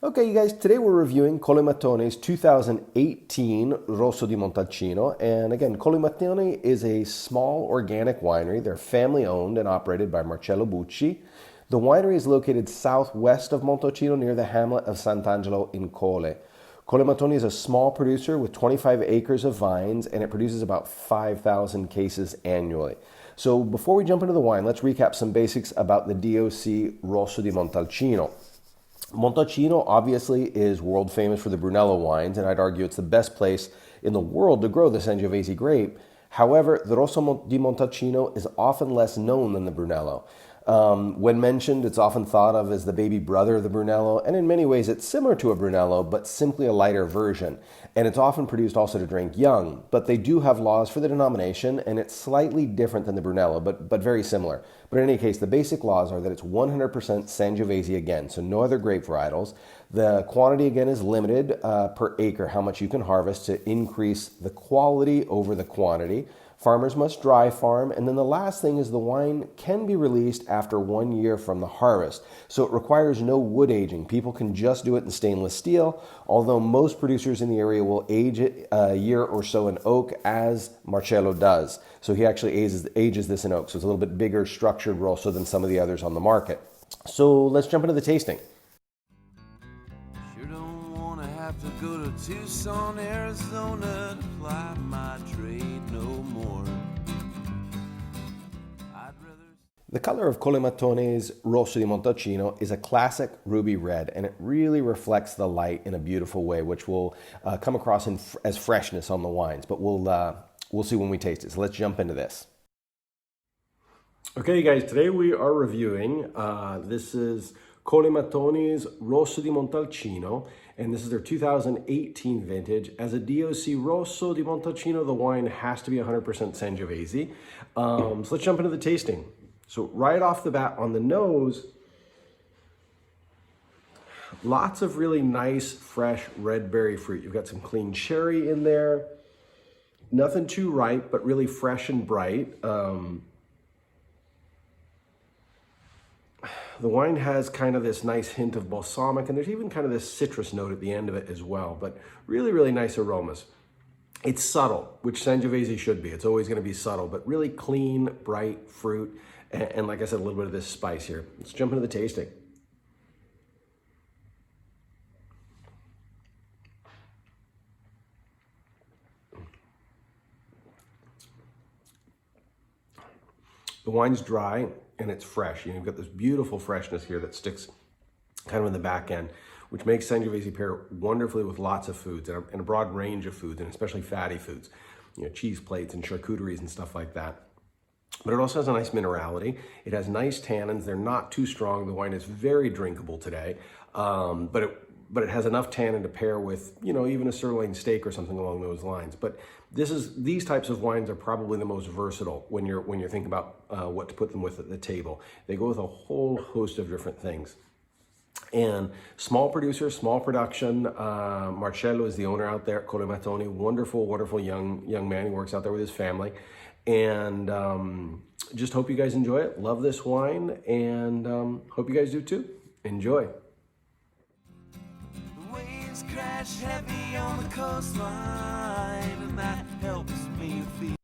Okay, you guys, today we're reviewing Collemattoni's 2018 Rosso di Montalcino. And again, Collemattoni is a small organic winery. They're family owned and operated by Marcello Bucci. The winery is located southwest of Montalcino near the hamlet of Sant'Angelo in Colle. Collemattoni is a small producer with 25 acres of vines, and it produces about 5,000 cases annually. So before we jump into the wine, let's recap some basics about the DOC Rosso di Montalcino. Montalcino obviously is world famous for the Brunello wines, and I'd argue it's the best place in the world to grow the Sangiovese grape. However, the Rosso di Montalcino is often less known than the Brunello. When mentioned, it's often thought of as the baby brother of the Brunello, and in many ways it's similar to a Brunello, but simply a lighter version. And it's often produced also to drink young, but they do have laws for the denomination, and it's slightly different than the Brunello, but very similar. But in any case, the basic laws are that it's 100% Sangiovese again, so no other grape varietals. The quantity again is limited per acre, how much you can harvest to increase the quality over the quantity. Farmers must dry farm, and then the last thing is the wine can be released after 1 year from the harvest. So it requires no wood aging. People can just do it in stainless steel, although most producers in the area will age it a year or so in oak, as Marcello does. So he actually ages this in oak, so it's a little bit bigger structured Rosso than some of the others on the market. So let's jump into the tasting. Sure don't want to have to go to Tucson, Arizona to ply my trade no more. The color of Collemattoni's Rosso di Montalcino is a classic ruby red, and it really reflects the light in a beautiful way, which will come across as freshness on the wines, but we'll see when we taste it. So let's jump into this. Okay, guys, today we are reviewing, this is Collemattoni's Rosso di Montalcino, and this is their 2018 vintage. As a DOC Rosso di Montalcino, the wine has to be 100% Sangiovese. So let's jump into the tasting. So right off the bat on the nose, lots of really nice, fresh red berry fruit. You've got some clean cherry in there. Nothing too ripe, but really fresh and bright. The wine has kind of this nice hint of balsamic, and there's even kind of this citrus note at the end of it as well, but really, really nice aromas. It's subtle, which Sangiovese should be. It's always going to be subtle, but really clean, bright fruit. And like I said, a little bit of this spice here. Let's jump into the tasting. The wine's dry and it's fresh. You've got this beautiful freshness here that sticks kind of in the back end, which makes Sangiovese pair wonderfully with lots of foods and a broad range of foods, and especially fatty foods, cheese plates and charcuteries and stuff like that. But it also has a nice minerality. It has nice tannins. They're not too strong. The wine is very drinkable today, but it has enough tannin to pair with, even a sirloin steak or something along those lines. But these types of wines are probably the most versatile when you're thinking about what to put them with at the table. They go with a whole host of different things. And small producer, small production. Marcello is the owner out there at Collemattoni. Wonderful, wonderful young man. He works out there with his family. And just hope you guys enjoy it. Love this wine, and hope you guys do too. Enjoy. The waves crash heavy on the coastline, and that helps